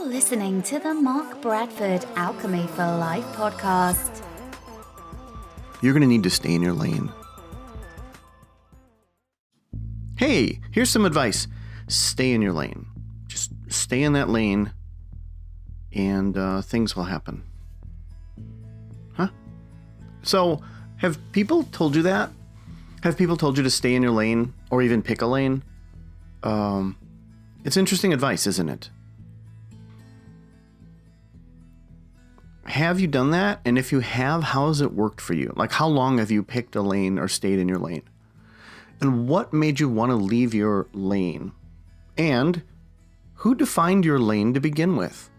listening to the Mark Bradford Alchemy for Life podcast. You're going to need to stay in your lane. Hey, here's some advice. Stay in your lane. Just stay in that lane and things will happen. Huh? So, have people told you that? Have people told you to stay in your lane or even pick a lane? It's interesting advice, isn't it? Have you done that? And if you have, how has it worked for you? Like, how long have you picked a lane or stayed in your lane? And what made you want to leave your lane? And who defined your lane to begin with?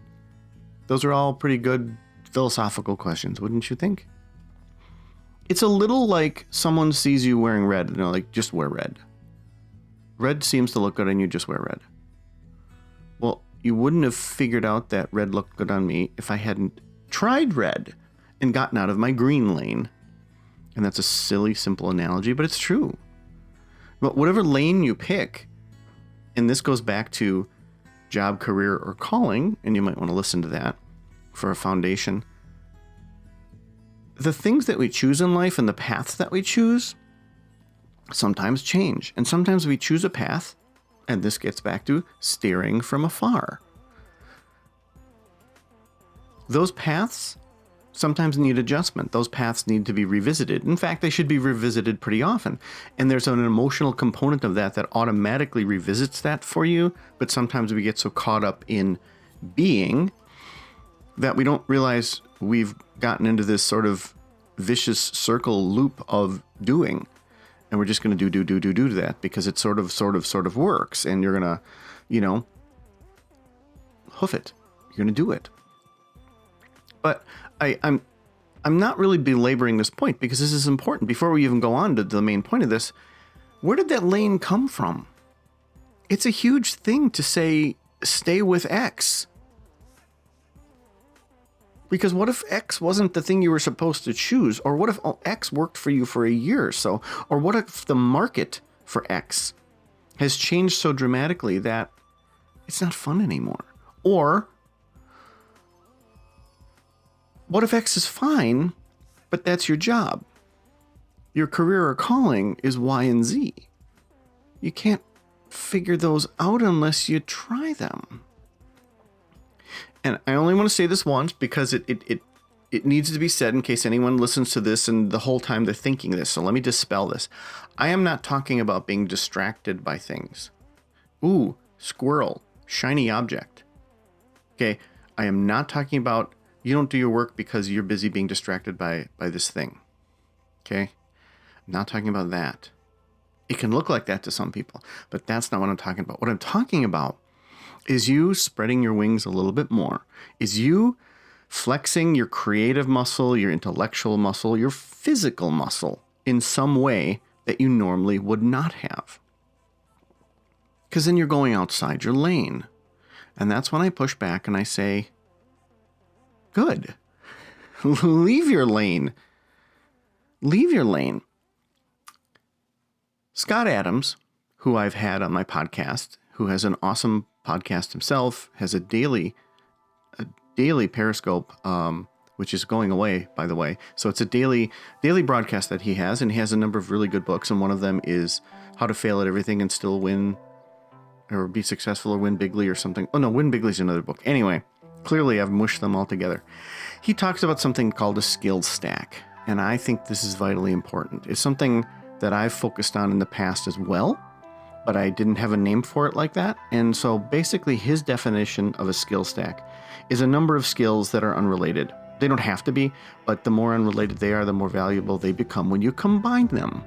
Those are all pretty good philosophical questions, wouldn't you think? It's a little like someone sees you wearing red, like, just wear red. Red seems to look good and you just wear red. Well, you wouldn't have figured out that red looked good on me if I hadn't tried red and gotten out of my green lane. And that's a silly, simple analogy, but it's true. But whatever lane you pick, and this goes back to job, career, or calling, and you might want to listen to that for a foundation. The things that we choose in life and the paths that we choose sometimes change. And sometimes we choose a path, and this gets back to steering from afar. Those paths sometimes need adjustment. Those paths need to be revisited. In fact, they should be revisited pretty often. And there's an emotional component of that automatically revisits that for you. But sometimes we get so caught up in being that we don't realize we've gotten into this sort of vicious circle loop of doing. And we're just going to do that because it sort of works. And you're going to, hoof it. You're going to do it. But I'm not really belaboring this point because this is important. Before we even go on to the main point of this, where did that lane come from? It's a huge thing to say, stay with X. Because what if X wasn't the thing you were supposed to choose? Or what if X worked for you for a year or so? Or what if the market for X has changed so dramatically that it's not fun anymore? Or what if X is fine, but that's your job? Your career or calling is Y and Z. You can't figure those out unless you try them. And I only want to say this once because it needs to be said in case anyone listens to this and the whole time they're thinking this. So let me dispel this. I am not talking about being distracted by things. Ooh, squirrel, shiny object. Okay, I am not talking about you don't do your work because you're busy being distracted by this thing. Okay? I'm not talking about that. It can look like that to some people, but that's not what I'm talking about. What I'm talking about is you spreading your wings a little bit more. Is you flexing your creative muscle, your intellectual muscle, your physical muscle in some way that you normally would not have. Because then you're going outside your lane. And that's when I push back and I say, good. Leave your lane. Leave your lane. Scott Adams, who I've had on my podcast, who has an awesome podcast himself, has a daily Periscope, which is going away, by the way. So it's a daily broadcast that he has, and he has a number of really good books, and one of them is How to Fail at Everything and Still Win, or Be Successful or Win Bigly or something. Oh no, Win Bigly is another book. Anyway, clearly I've mushed them all together. He talks about something called a skill stack, and I think this is vitally important. It's something that I've focused on in the past as well, but I didn't have a name for it like that. And so basically his definition of a skill stack is a number of skills that are unrelated. They don't have to be, but the more unrelated they are, the more valuable they become when you combine them.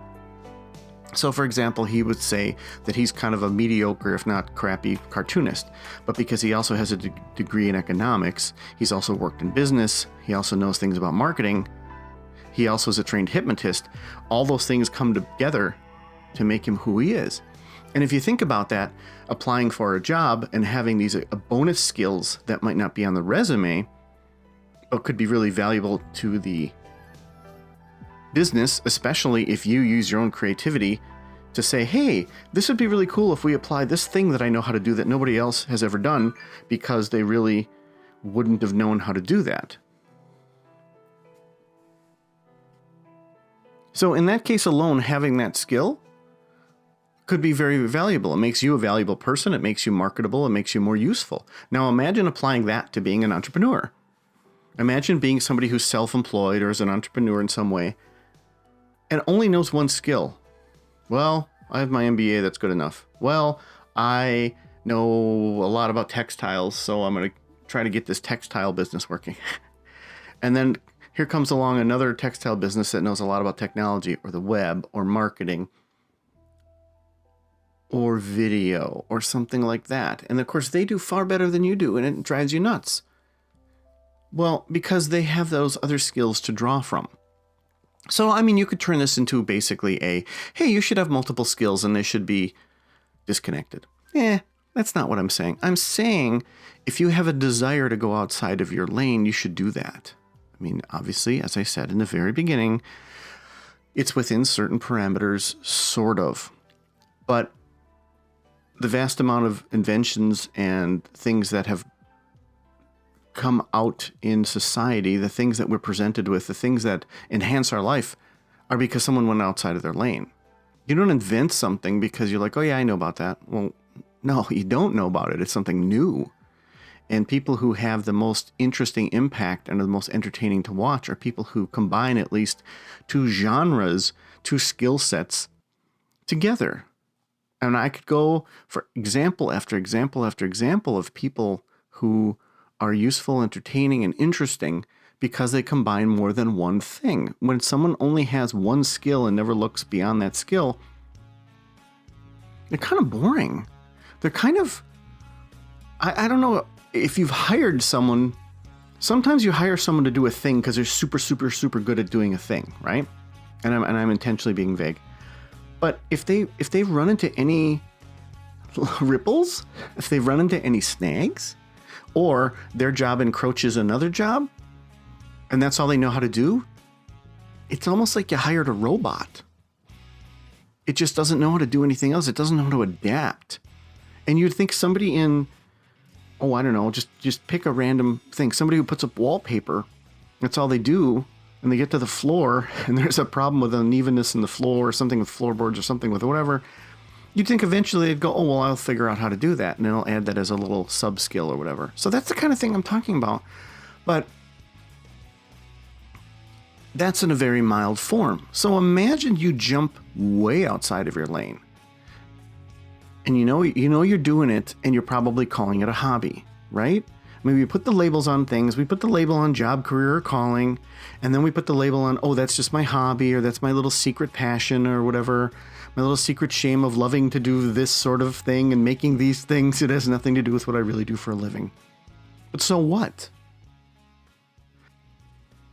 So for example, he would say that he's kind of a mediocre, if not crappy, cartoonist. But because he also has a degree in economics, he's also worked in business, he also knows things about marketing, he also is a trained hypnotist. All those things come together to make him who he is. And if you think about that, applying for a job and having these bonus skills that might not be on the resume, but could be really valuable to the business, especially if you use your own creativity to say, hey, this would be really cool if we apply this thing that I know how to do that nobody else has ever done, because they really wouldn't have known how to do that. So in that case alone, having that skill could be very valuable. It makes you a valuable person. It makes you marketable. It makes you more useful. Now imagine applying that to being an entrepreneur. Imagine being somebody who's self-employed or is an entrepreneur in some way and only knows one skill. Well, I have my MBA, that's good enough. Well, I know a lot about textiles, so I'm going to try to get this textile business working. And then here comes along another textile business that knows a lot about technology or the web or marketing or video or something like that. And of course, they do far better than you do, and it drives you nuts. Well, because they have those other skills to draw from. So, I mean, you could turn this into basically a, hey, you should have multiple skills and they should be disconnected. That's not what I'm saying. I'm saying if you have a desire to go outside of your lane, you should do that. I mean, obviously, as I said in the very beginning, it's within certain parameters, sort of. But the vast amount of inventions and things that have come out in society, the things that we're presented with, the things that enhance our life, are because someone went outside of their lane. You don't invent something because you're like, oh yeah, I know about that. Well, no, you don't know about it. It's something new. And people who have the most interesting impact and are the most entertaining to watch are people who combine at least two genres, two skill sets together. And I could go for example after example after example of people who are useful, entertaining, and interesting because they combine more than one thing. When someone only has one skill and never looks beyond that skill, they're kind of boring. They're kind of, I don't know if you've hired someone. Sometimes you hire someone to do a thing because they're super, super, super good at doing a thing, right? And I'm intentionally being vague. But if they run into any ripples, if they run into any snags, or their job encroaches another job, and that's all they know how to do, it's almost like you hired a robot. It just doesn't know how to do anything else. It doesn't know how to adapt. And you'd think somebody in, I don't know, just pick a random thing. Somebody who puts up wallpaper, that's all they do, and they get to the floor, and there's a problem with unevenness in the floor, or something with floorboards, or something with whatever. You'd think eventually they'd go, oh, well, I'll figure out how to do that. And then I'll add that as a little sub-skill or whatever. So that's the kind of thing I'm talking about. But that's in a very mild form. So imagine you jump way outside of your lane. And you know you're doing it, and you're probably calling it a hobby, right? Maybe we put the labels on things. We put the label on job, career, or calling. And then we put the label on, oh, that's just my hobby, or that's my little secret passion, or whatever. My little secret shame of loving to do this sort of thing and making these things. It has nothing to do with what I really do for a living. But so what?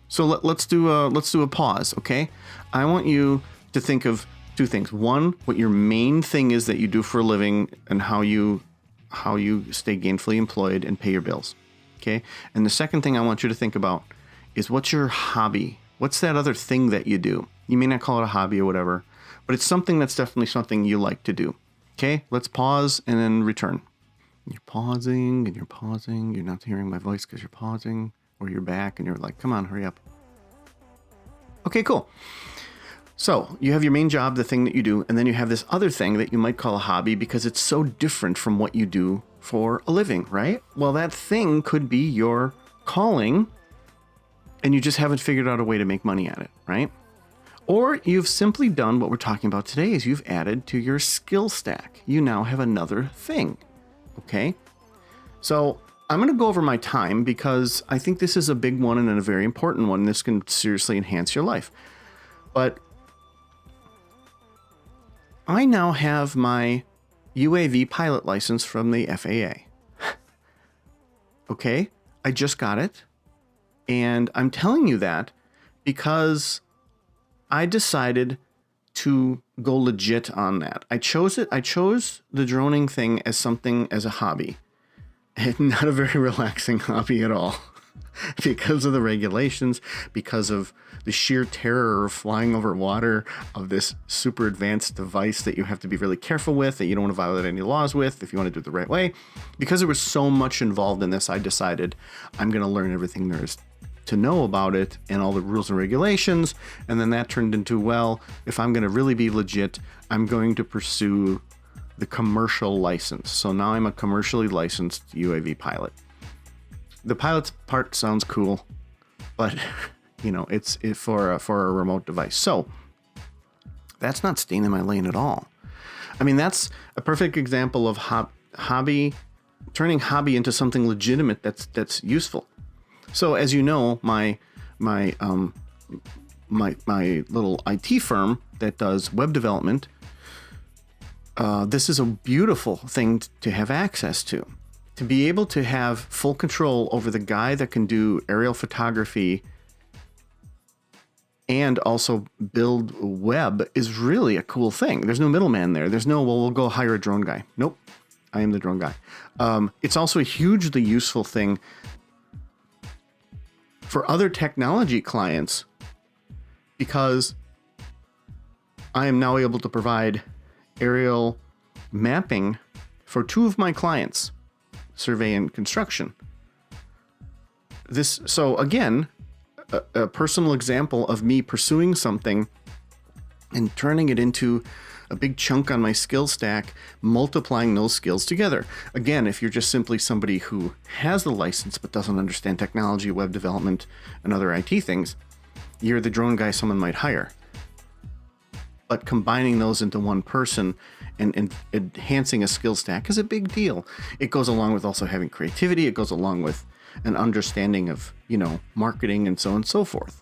So let's do a pause, okay? I want you to think of two things. One, what your main thing is that you do for a living and how you stay gainfully employed and pay your bills, okay? And the second thing I want you to think about is what's your hobby? What's that other thing that you do? You may not call it a hobby or whatever, but it's something that's definitely something you like to do. Okay, let's pause and then return. You're pausing and you're pausing. You're not hearing my voice because you're pausing, or you're back and you're like, come on, hurry up. Okay, cool. So you have your main job, the thing that you do, and then you have this other thing that you might call a hobby because it's so different from what you do for a living, right? Well, that thing could be your calling, and you just haven't figured out a way to make money at it, right? Or you've simply done what we're talking about today, is you've added to your skill stack. You now have another thing, okay? So I'm going to go over my time because I think this is a big one and a very important one. This can seriously enhance your life. But I now have my UAV pilot license from the FAA. Okay? I just got it. And I'm telling you that because I decided to go legit on that. I chose it. I chose the droning thing as a hobby, and not a very relaxing hobby at all. because of the regulations, because of the sheer terror of flying over water, of this super advanced device that you have to be really careful with, that you don't want to violate any laws with if you want to do it the right way. Because there was so much involved in this, I decided I'm going to learn everything there is to know about it and all the rules and regulations. And then that turned into, well, if I'm going to really be legit, I'm going to pursue the commercial license. So now I'm a commercially licensed UAV pilot. The pilot's part sounds cool, but it's for a remote device. So that's not staying in my lane at all. I mean, that's a perfect example of turning hobby into something legitimate that's useful. So as you know, my little IT firm that does web development, this is a beautiful thing to have access to. To be able to have full control over the guy that can do aerial photography and also build web is really a cool thing. There's no middleman there. There's no, well, we'll go hire a drone guy. Nope, I am the drone guy. It's also a hugely useful thing for other technology clients because I am now able to provide aerial mapping for 2 of my clients, survey and construction. So again, a personal example of me pursuing something and turning it into a big chunk on my skill stack, multiplying those skills together. Again, if you're just simply somebody who has the license but doesn't understand technology, web development, and other IT things, you're the drone guy someone might hire. But combining those into one person and enhancing a skill stack is a big deal. It goes along with also having creativity. It goes along with an understanding of, marketing and so on and so forth.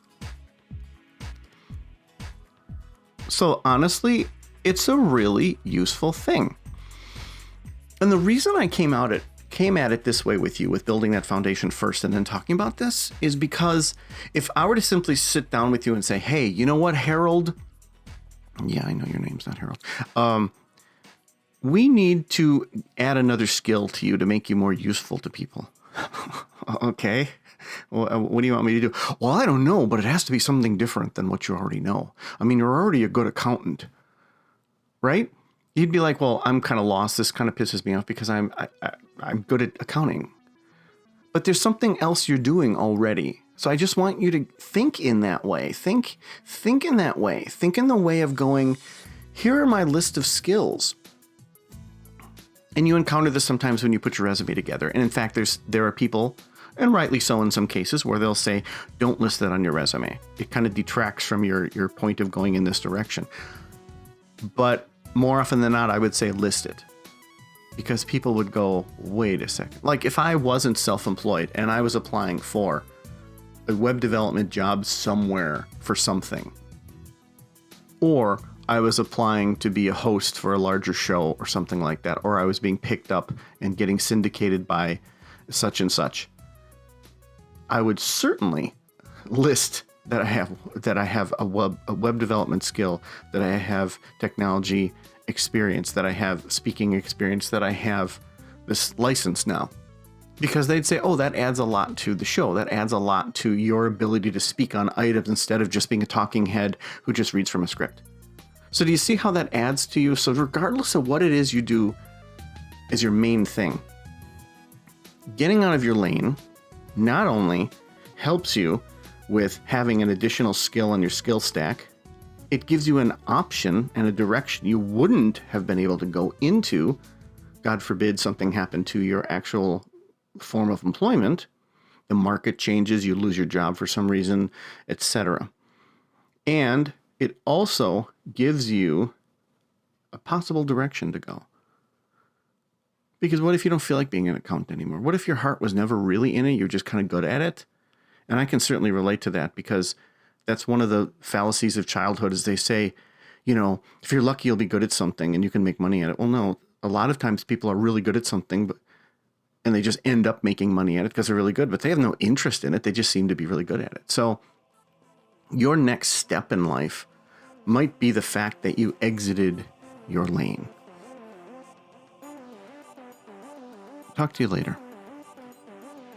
So honestly, it's a really useful thing. And the reason I came at it this way with you, with building that foundation first and then talking about this, is because if I were to simply sit down with you and say, hey, you know what, Harold? Yeah, I know your name's not Harold. We need to add another skill to you to make you more useful to people. Okay. Well, what do you want me to do? Well, I don't know, but it has to be something different than what you already know. I mean, you're already a good accountant, right? You'd be like, well, I'm kind of lost. This kind of pisses me off because I'm good at accounting. But there's something else you're doing already. So I just want you to think in that way. Think in that way. Think in the way of going, here are my list of skills. And you encounter this sometimes when you put your resume together. And in fact, there are people, and rightly so in some cases, where they'll say, don't list that on your resume. It kind of detracts from your point of going in this direction. But more often than not, I would say list it. Because people would go, wait a second. Like if I wasn't self-employed and I was applying for a web development job somewhere for something, or I was applying to be a host for a larger show or something like that, or I was being picked up and getting syndicated by such and such, I would certainly list that I have a web development skill, that I have technology experience, that I have speaking experience, that I have this license now. Because they'd say, oh, that adds a lot to the show. That adds a lot to your ability to speak on items instead of just being a talking head who just reads from a script. So do you see how that adds to you? So regardless of what it is you do is your main thing, getting out of your lane not only helps you with having an additional skill on your skill stack, it gives you an option and a direction you wouldn't have been able to go into. God forbid something happened to your actual form of employment. The market changes, you lose your job for some reason, etc. And it also gives you a possible direction to go. Because what if you don't feel like being an accountant anymore? What if your heart was never really in it? You're just kind of good at it? And I can certainly relate to that because that's one of the fallacies of childhood is they say, if you're lucky, you'll be good at something and you can make money at it. Well, no, a lot of times people are really good at something, and they just end up making money at it because they're really good, but they have no interest in it. They just seem to be really good at it. So your next step in life might be the fact that you exited your lane. Talk to you later.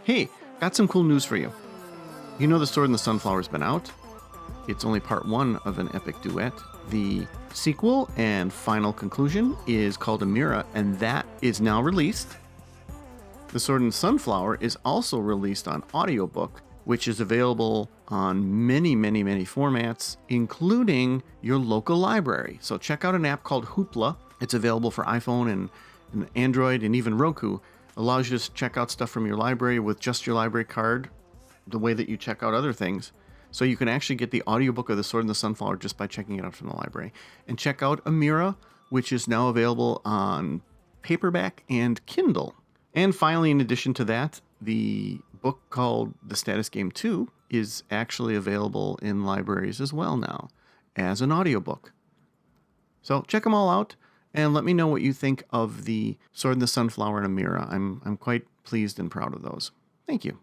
Hey, Got some cool news for you. You know The Sword and the Sunflower has been out. It's only part 1 of an epic duet. The sequel and final conclusion is called Amira, and that is now released. The Sword and the Sunflower is also released on audiobook, which is available on many, many, many formats, including your local library. So check out an app called Hoopla. It's available for iPhone and Android and even Roku. Allows you to check out stuff from your library with just your library card, the way that you check out other things. So you can actually get the audiobook of The Sword and the Sunflower just by checking it out from the library. And check out Amira, which is now available on paperback and Kindle. And finally, in addition to that, the book called The Status Game 2 is actually available in libraries as well now as an audiobook. So check them all out and let me know what you think of The Sword and the Sunflower and Amira. I'm quite pleased and proud of those. Thank you.